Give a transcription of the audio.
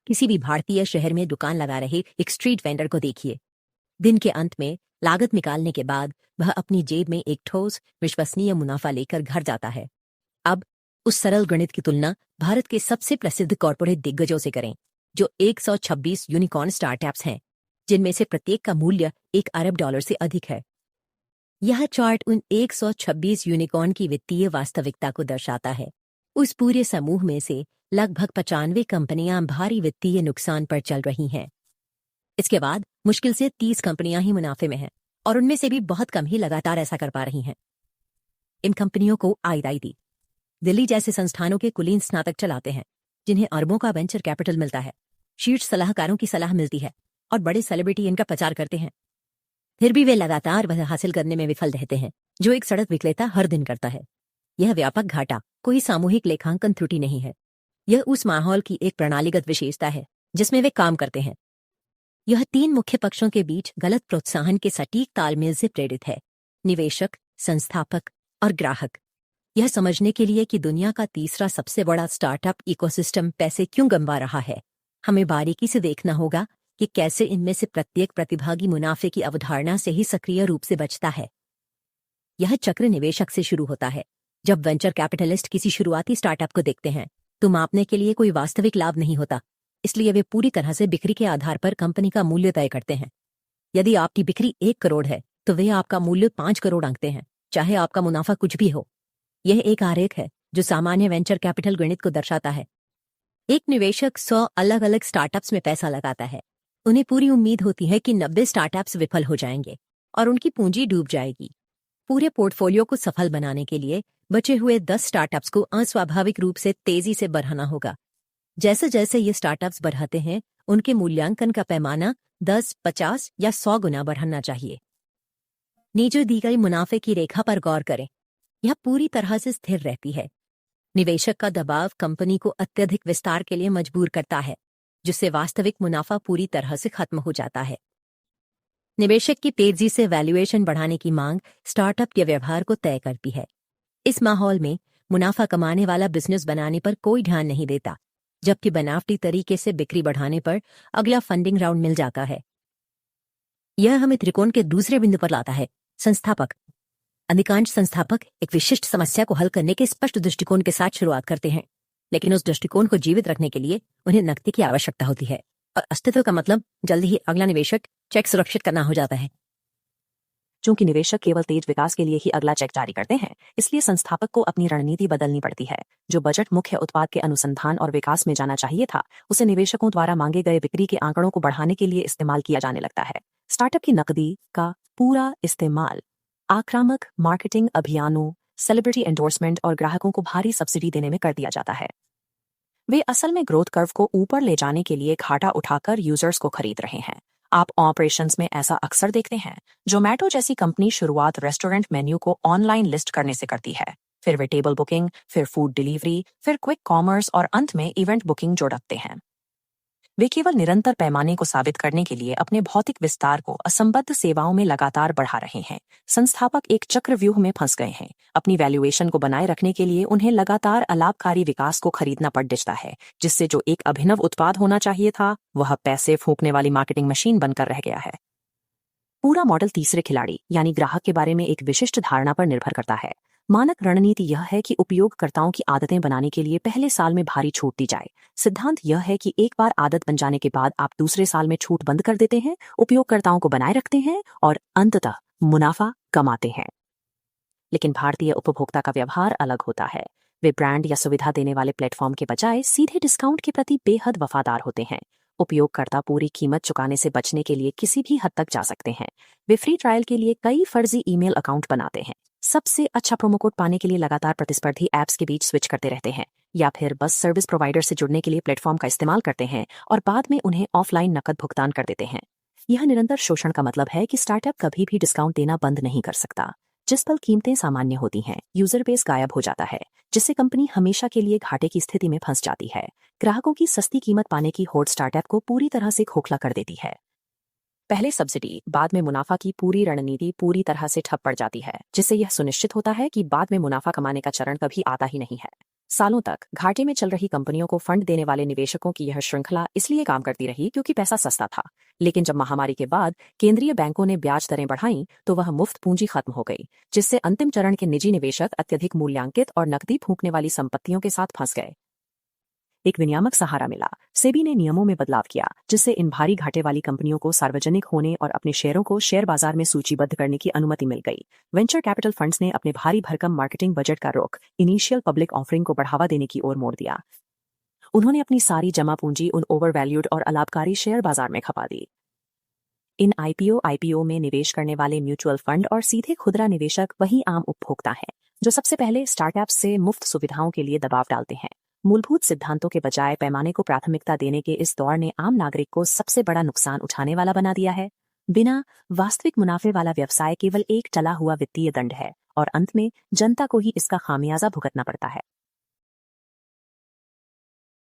किसी भी भारतीय शहर में दुकान लगा रहे एक स्ट्रीट वेंडर को देखिए। दिन के अंत में लागत निकालने के बाद वह अपनी जेब में एक ठोस विश्वसनीय मुनाफा लेकर घर जाता है। अब उस सरल गणित की तुलना भारत के सबसे प्रसिद्ध कॉर्पोरेट दिग्गजों से करें, जो 126 यूनिकॉर्न स्टार्टअप्स हैं, जिनमें से प्रत्येक का मूल्य $1 अरब से अधिक है। यह चार्ट उन 126 यूनिकॉर्न की वित्तीय वास्तविकता को दर्शाता है। उस पूरे समूह में से लगभग 95 कंपनियां भारी वित्तीय नुकसान पर चल रही हैं। इसके बाद मुश्किल से 30 कंपनियां ही मुनाफे में हैं, और उनमें से भी बहुत कम ही लगातार ऐसा कर पा रही हैं। इन कंपनियों को आईआईटी दिल्ली जैसे संस्थानों के कुलीन स्नातक चलाते हैं, जिन्हें अरबों का वेंचर कैपिटल मिलता है, शीर्ष सलाहकारों की सलाह मिलती है और बड़े सेलिब्रिटी इनका प्रचार करते हैं। फिर भी वे लगातार वह हासिल करने में विफल रहते हैं जो एक सड़क विक्रेता हर दिन करता है। यह व्यापक घाटा कोई सामूहिक लेखांकन त्रुटि नहीं है, यह उस माहौल की एक प्रणालीगत विशेषता है जिसमें वे काम करते हैं। यह 3 मुख्य पक्षों के बीच गलत प्रोत्साहन के सटीक तालमेल से प्रेरित है: निवेशक, संस्थापक और ग्राहक। यह समझने के लिए कि दुनिया का तीसरा सबसे बड़ा स्टार्टअप इकोसिस्टम पैसे क्यों गंवा रहा है, हमें बारीकी से देखना होगा कि कैसे इनमें से प्रत्येक प्रतिभागी मुनाफे की अवधारणा से ही सक्रिय रूप से बचता है। यह चक्र निवेशक से शुरू होता है। जब वेंचर कैपिटलिस्ट किसी शुरुआती स्टार्टअप को देखते हैं तो मापने के लिए कोई वास्तविक लाभ नहीं होता, इसलिए वे पूरी तरह से बिक्री के आधार पर कंपनी का मूल्य तय करते हैं। यदि आपकी बिक्री 1 करोड़ है तो वे आपका मूल्य 5 करोड़ आंकते हैं, चाहे आपका मुनाफा कुछ भी हो। यह एक आरेख है जो सामान्य वेंचर कैपिटल गणित को दर्शाता है। एक निवेशक 100 अलग अलग स्टार्टअप्स में पैसा लगाता है। उन्हें पूरी उम्मीद होती है कि 90 स्टार्टअप्स विफल हो जाएंगे और उनकी पूंजी डूब जाएगी। पूरे पोर्टफोलियो को सफल बनाने के लिए बचे हुए 10 स्टार्टअप्स को अस्वाभाविक रूप से तेजी से बढ़ाना होगा। जैसे जैसे ये स्टार्टअप्स बढ़ाते हैं, उनके मूल्यांकन का पैमाना 10, 50 या 100 गुना बढ़ाना चाहिए। नीचे दी गई मुनाफे की रेखा पर गौर करें। यह पूरी तरह से स्थिर रहती है। निवेशक का दबाव कंपनी को अत्यधिक विस्तार के लिए मजबूर करता है, जिससे वास्तविक मुनाफा पूरी तरह से खत्म हो जाता है। निवेशक की तेजी से वैल्यूएशन बढ़ाने की मांग स्टार्टअप के व्यवहार को तय करती है। इस माहौल में मुनाफा कमाने वाला बिजनेस बनाने पर कोई ध्यान नहीं देता, जबकि बनावटी तरीके से बिक्री बढ़ाने पर अगला फंडिंग राउंड मिल जाता है। यह हमें त्रिकोण के दूसरे बिंदु पर लाता है: संस्थापक। अधिकांश संस्थापक एक विशिष्ट समस्या को हल करने के स्पष्ट दृष्टिकोण के साथ शुरुआत करते हैं, लेकिन उस दृष्टिकोण को जीवित रखने के लिए उन्हें नकदी की आवश्यकता होती है, और अस्तित्व का मतलब जल्दी ही अगला निवेशक चेक सुरक्षित करना हो जाता है। चूंकि निवेशक केवल तेज विकास के लिए ही अगला चेक जारी करते हैं, इसलिए संस्थापक को अपनी रणनीति बदलनी पड़ती है। जो बजट मुख्य उत्पाद के अनुसंधान और विकास में जाना चाहिए था, उसे निवेशकों द्वारा मांगे गए बिक्री के आंकड़ों को बढ़ाने के लिए इस्तेमाल किया जाने लगता है। स्टार्टअप की नकदी का पूरा इस्तेमाल आक्रामक मार्केटिंग अभियानों, सेलिब्रिटी एंडोर्समेंट और ग्राहकों को भारी सब्सिडी देने में कर दिया जाता है। वे असल में ग्रोथ कर्व को ऊपर ले जाने के लिए घाटा उठाकर यूजर्स को खरीद रहे हैं। आप ऑपरेशंस में ऐसा अक्सर देखते हैं। जोमैटो जैसी कंपनी शुरुआत रेस्टोरेंट मेन्यू को ऑनलाइन लिस्ट करने से करती है, फिर वे टेबल बुकिंग, फिर फूड डिलीवरी, फिर क्विक कॉमर्स और अंत में इवेंट बुकिंग जोड़ते हैं। वे केवल निरंतर पैमाने को साबित करने के लिए अपने भौतिक विस्तार को असंबद्ध सेवाओं में लगातार बढ़ा रहे हैं। संस्थापक एक चक्रव्यूह में फंस गए हैं। अपनी वैल्यूएशन को बनाए रखने के लिए उन्हें लगातार अलाभकारी विकास को खरीदना पड़ जाता है, जिससे जो एक अभिनव उत्पाद होना चाहिए था, वह पैसे फूंकने वाली मार्केटिंग मशीन बनकर रह गया है। पूरा मॉडल तीसरे खिलाड़ी यानी ग्राहक के बारे में एक विशिष्ट धारणा पर निर्भर करता है। मानक रणनीति यह है कि उपयोगकर्ताओं की आदतें बनाने के लिए पहले साल में भारी छूट दी जाए। सिद्धांत यह है कि एक बार आदत बन जाने के बाद आप दूसरे साल में छूट बंद कर देते हैं, उपयोगकर्ताओं को बनाए रखते हैं और अंततः मुनाफा कमाते हैं। लेकिन भारतीय उपभोक्ता का व्यवहार अलग होता है। वे ब्रांड या सुविधा देने वाले प्लेटफॉर्म के बजाय सीधे डिस्काउंट के प्रति बेहद वफादार होते हैं। उपयोगकर्ता पूरी कीमत चुकाने से बचने के लिए किसी भी हद तक जा सकते हैं। वे फ्री ट्रायल के लिए कई फर्जी ईमेल अकाउंट बनाते हैं, सबसे अच्छा प्रोमो कोड पाने के लिए लगातार प्रतिस्पर्धी ऐप्स के बीच स्विच करते रहते हैं, या फिर बस सर्विस प्रोवाइडर से जुड़ने के लिए प्लेटफॉर्म का इस्तेमाल करते हैं और बाद में उन्हें ऑफलाइन नकद भुगतान कर देते हैं। यह निरंतर शोषण का मतलब है कि स्टार्टअप कभी भी डिस्काउंट देना बंद नहीं कर सकता। जिस पल कीमतें सामान्य होती हैं, यूजर बेस गायब हो जाता है, जिससे कंपनी हमेशा के लिए घाटे की स्थिति में फंस जाती है। ग्राहकों की सस्ती कीमत पाने की होड़ स्टार्टअप को पूरी तरह से खोखला कर देती है। पहले सब्सिडी, बाद में मुनाफा की पूरी रणनीति पूरी तरह से ठप पड़ जाती है, जिससे यह सुनिश्चित होता है कि बाद में मुनाफा कमाने का चरण कभी आता ही नहीं है। सालों तक घाटे में चल रही कंपनियों को फंड देने वाले निवेशकों की यह श्रृंखला इसलिए काम करती रही क्योंकि पैसा सस्ता था। लेकिन जब महामारी के बाद केंद्रीय बैंकों ने ब्याज दरें बढ़ाईं तो वह मुफ्त पूंजी खत्म हो गई, जिससे अंतिम चरण के निजी निवेशक अत्यधिक मूल्यांकित और नकदी फूंकने वाली संपत्तियों के साथ फंस गए। एक विनियामक सहारा मिला। सेबी ने नियमों में बदलाव किया, जिससे इन भारी घाटे वाली कंपनियों को सार्वजनिक होने और अपने शेयरों को शेयर बाजार में सूचीबद्ध करने की अनुमति मिल गई। वेंचर कैपिटल फंड्स ने अपने भारी भरकम मार्केटिंग बजट का रुख इनिशियल पब्लिक ऑफरिंग को बढ़ावा देने की ओर मोड़ दिया। उन्होंने अपनी सारी जमा पूंजी उन ओवरवैल्यूड और अलाभकारी शेयर बाजार में खपा दी। इन आईपीओ में निवेश करने वाले म्यूचुअल फंड और सीधे खुदरा निवेशक वही आम उपभोक्ता हैं जो सबसे पहले स्टार्टअप्स से मुफ्त सुविधाओं के लिए दबाव डालते हैं। मूलभूत सिद्धांतों के बजाय पैमाने को प्राथमिकता देने के इस दौर ने आम नागरिक को सबसे बड़ा नुकसान उठाने वाला बना दिया है। बिना वास्तविक मुनाफे वाला व्यवसाय केवल एक टला हुआ वित्तीय दंड है और अंत में जनता को ही इसका खामियाजा भुगतना पड़ता है।